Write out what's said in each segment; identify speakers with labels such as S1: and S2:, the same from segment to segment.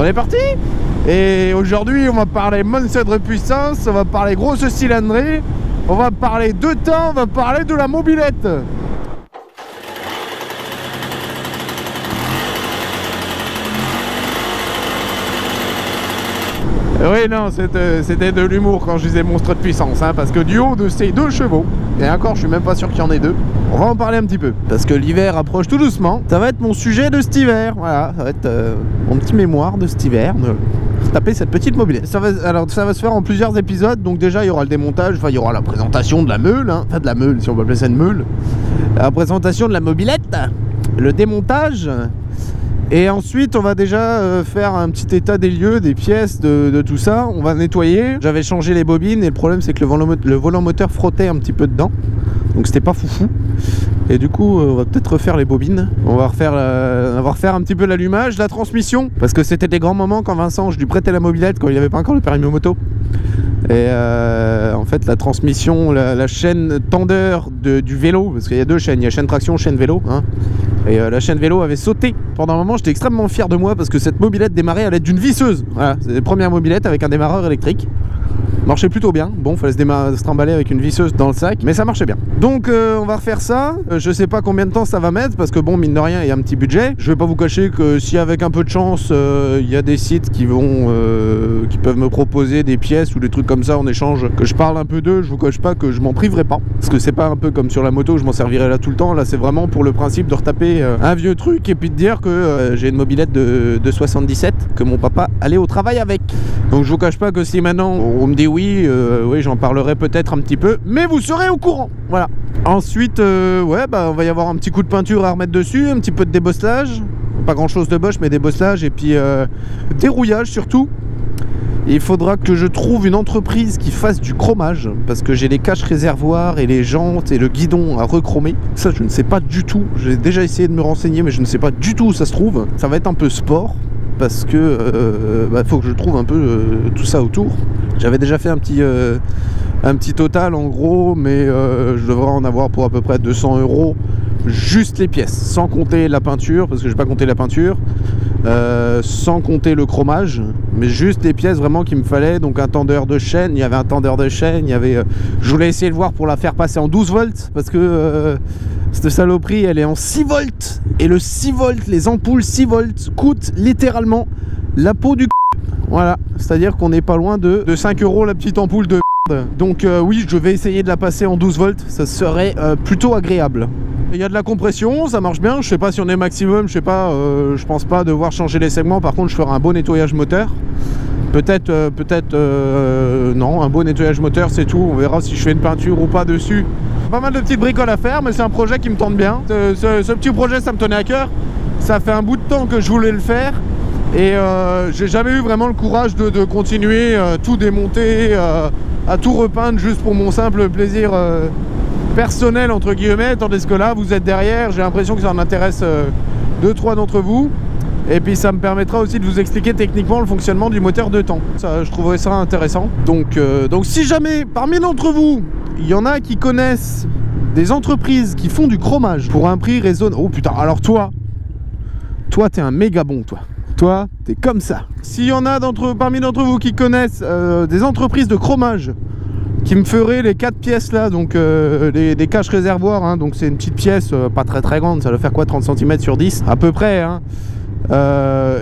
S1: On est parti. Et aujourd'hui on va parler monster de puissance, on va parler grosse cylindrée, on va parler de temps, on va parler de la mobilette. Oui, non, c'était de l'humour quand je disais monstre de puissance, hein, parce que du haut de ces 2 chevaux, et encore je suis même pas sûr qu'il y en ait 2, on va en parler un petit peu, parce que l'hiver approche tout doucement. Ça va être mon sujet de cet hiver, voilà, ça va être mon petit mémoire de cet hiver, de taper cette petite mobilette. Alors ça va se faire en plusieurs épisodes, donc déjà il y aura le démontage, enfin il y aura la présentation de la meule, hein, enfin de la meule si on peut appeler ça une meule, la présentation de la mobilette, le démontage. Et ensuite on va déjà faire un petit état des lieux, des pièces, de tout ça. On va nettoyer. J'avais changé les bobines et le problème c'est que le volant moteur frottait un petit peu dedans. Donc c'était pas foufou. Et du coup on va peut-être refaire les bobines. On va refaire un petit peu l'allumage, la transmission. Parce que c'était des grands moments quand Vincent, je lui prêtais la mobilette quand il n'avait pas encore le permis moto. Et en fait la transmission, la chaîne tendeur du vélo, parce qu'il y a 2 chaînes, il y a chaîne traction, chaîne vélo, hein. Et la chaîne vélo avait sauté. Pendant un moment j'étais extrêmement fier de moi parce que cette mobilette démarrait à l'aide d'une visseuse. Voilà, c'est les premières mobilettes avec un démarreur électrique. Marchait plutôt bien. Bon, fallait se trimballer avec une visseuse dans le sac, mais ça marchait bien. Donc on va refaire ça. Je sais pas combien de temps ça va mettre parce que bon, mine de rien, il y a un petit budget. Je vais pas vous cacher que si avec un peu de chance, il y a des sites qui peuvent me proposer des pièces ou des trucs comme ça en échange, que je parle un peu d'eux, je vous cache pas que je m'en priverai pas. Parce que c'est pas un peu comme sur la moto, je m'en servirai là tout le temps. Là, c'est vraiment pour le principe de retaper un vieux truc et puis de dire que j'ai une mobilette de 77 que mon papa allait au travail avec. Donc je vous cache pas que si maintenant on me dit oui, j'en parlerai peut-être un petit peu, mais vous serez au courant. Voilà. Ensuite, on va y avoir un petit coup de peinture à remettre dessus, un petit peu de débosselage, pas grand chose de bosse, mais débosselage et puis dérouillage surtout. Et il faudra que je trouve une entreprise qui fasse du chromage, parce que j'ai les caches réservoirs et les jantes et le guidon à rechromer. Ça, je ne sais pas du tout. J'ai déjà essayé de me renseigner, mais je ne sais pas du tout où ça se trouve. Ça va être un peu sport, parce que faut que je trouve un peu tout ça autour. J'avais déjà fait un petit total en gros, mais je devrais en avoir pour à peu près 200 €, juste les pièces, sans compter la peinture, parce que je n'ai pas compté la peinture, sans compter le chromage, mais juste les pièces vraiment qu'il me fallait. Donc un tendeur de chaîne, il y avait un tendeur de chaîne, il y avait, je voulais essayer de voir pour la faire passer en 12 volts, parce que cette saloperie elle est en 6 volts, et le 6 volts, les ampoules 6 volts coûtent littéralement la peau du c***. Voilà, c'est à dire qu'on n'est pas loin de 5 € la petite ampoule de merde. Donc oui, je vais essayer de la passer en 12 volts, ça serait plutôt agréable. Il y a de la compression, ça marche bien. Je sais pas si on est maximum, je sais pas, je pense pas devoir changer les segments. Par contre je ferai un beau nettoyage moteur. Peut-être non, un beau nettoyage moteur c'est tout. On verra si je fais une peinture ou pas dessus. Pas mal de petites bricoles à faire, mais c'est un projet qui me tente bien. Ce petit projet ça me tenait à cœur. Ça fait un bout de temps que je voulais le faire. Et j'ai jamais eu vraiment le courage de continuer tout démonter, à tout repeindre juste pour mon simple plaisir personnel entre guillemets, tandis que là vous êtes derrière, j'ai l'impression que ça en intéresse 2-3 d'entre vous, et puis ça me permettra aussi de vous expliquer techniquement le fonctionnement du moteur de temps. Ça, je trouverais ça intéressant. Donc si jamais parmi d'entre vous il y en a qui connaissent des entreprises qui font du chromage pour un prix raisonnable, oh putain, alors toi t'es un méga bon, toi t'es comme ça. S'il y en a parmi d'entre vous qui connaissent des entreprises de chromage qui me feraient les 4 pièces là, donc des caches réservoirs, hein, donc c'est une petite pièce pas très grande, ça doit faire quoi, 30 cm sur 10 à peu près, hein,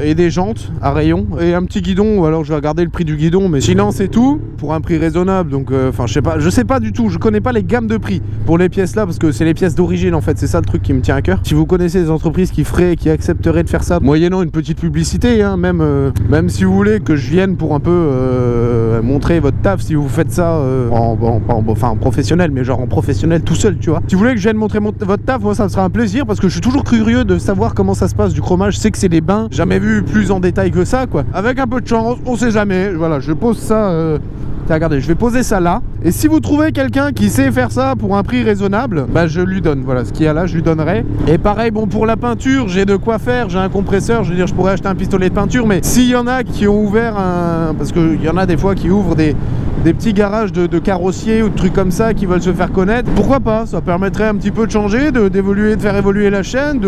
S1: et des jantes à rayon et un petit guidon, ou alors je vais regarder le prix du guidon, mais sinon c'est tout pour un prix raisonnable. Donc enfin je sais pas du tout, je connais pas les gammes de prix pour les pièces là, parce que c'est les pièces d'origine en fait, c'est ça le truc qui me tient à cœur. Si vous connaissez des entreprises qui accepteraient de faire ça moyennant une petite publicité, hein, même si vous voulez que je vienne pour un peu montrer votre taf, si vous faites ça en professionnel, mais genre en professionnel tout seul, tu vois. Si vous voulez que je vienne montrer votre taf, moi ça me sera un plaisir, parce que je suis toujours curieux de savoir comment ça se passe du chromage. Je sais que c'est des bains, jamais vu plus en détail que ça quoi. Avec un peu de chance, on sait jamais. Voilà, je pose ça, regardez, je vais poser ça là. Et si vous trouvez quelqu'un qui sait faire ça pour un prix raisonnable, bah je lui donne, voilà, ce qu'il y a là, je lui donnerai. Et pareil, bon, pour la peinture, j'ai de quoi faire, j'ai un compresseur, je veux dire, je pourrais acheter un pistolet de peinture, mais s'il y en a qui ont ouvert un... Parce qu'il y en a des fois qui ouvrent des petits garages de carrossiers ou de trucs comme ça qui veulent se faire connaître, pourquoi pas? Ça permettrait un petit peu de changer, d'évoluer, de faire évoluer la chaîne,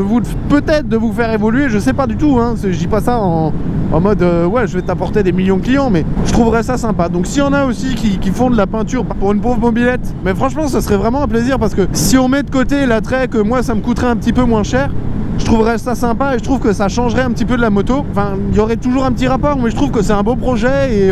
S1: peut-être de vous faire évoluer, je sais pas du tout, hein, je dis pas ça en mode ouais, je vais t'apporter des millions de clients, mais je trouverais ça sympa. Donc s'il y en a aussi qui font de la peinture pour une pauvre mobilette, mais franchement ça serait vraiment un plaisir, parce que si on met de côté l'attrait que moi ça me coûterait un petit peu moins cher, je trouverais ça sympa et je trouve que ça changerait un petit peu de la moto. Enfin, il y aurait toujours un petit rapport, mais je trouve que c'est un beau projet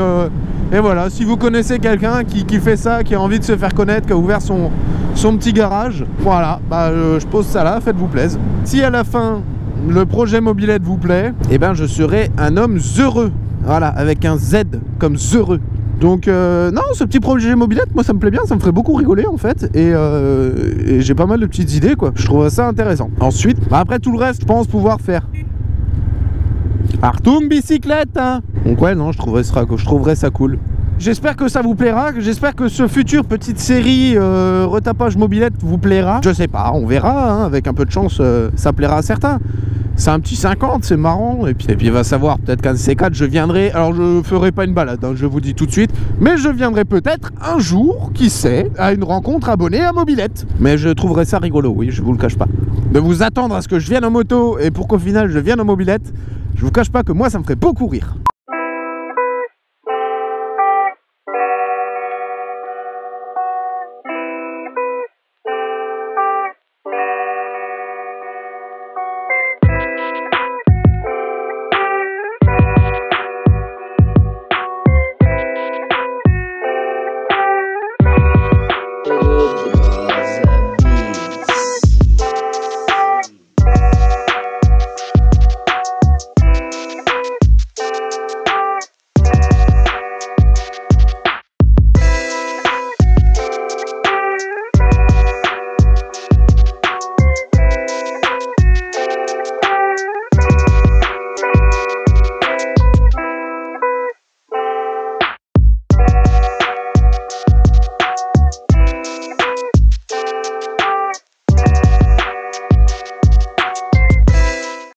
S1: et voilà, si vous connaissez quelqu'un qui fait ça, qui a envie de se faire connaître, qui a ouvert son petit garage, voilà, bah je pose ça là, faites-vous plaisir. Si à la fin le projet mobilette vous plaît, eh ben je serai un homme heureux, voilà, avec un Z comme heureux. Donc non, ce petit projet mobilette, moi ça me plaît bien, ça me ferait beaucoup rigoler en fait, et j'ai pas mal de petites idées quoi, je trouve ça intéressant. Ensuite, bah, après tout le reste, je pense pouvoir faire. Artung bicyclette, hein. Donc ouais, non, je trouverais ça cool. J'espère que ça vous plaira, j'espère que ce futur petite série retapage mobilette vous plaira. Je sais pas, on verra, hein, avec un peu de chance, ça plaira à certains. C'est un petit 50, c'est marrant, et puis va savoir, peut-être qu'un de ces quatre, je viendrai, alors je ferai pas une balade, hein, je vous dis tout de suite, mais je viendrai peut-être un jour, qui sait, à une rencontre abonnée à Mobilette. Mais je trouverais ça rigolo, oui, je vous le cache pas. De vous attendre à ce que je vienne en moto, et pour qu'au final je vienne en Mobilette, je vous cache pas que moi ça me ferait beaucoup rire.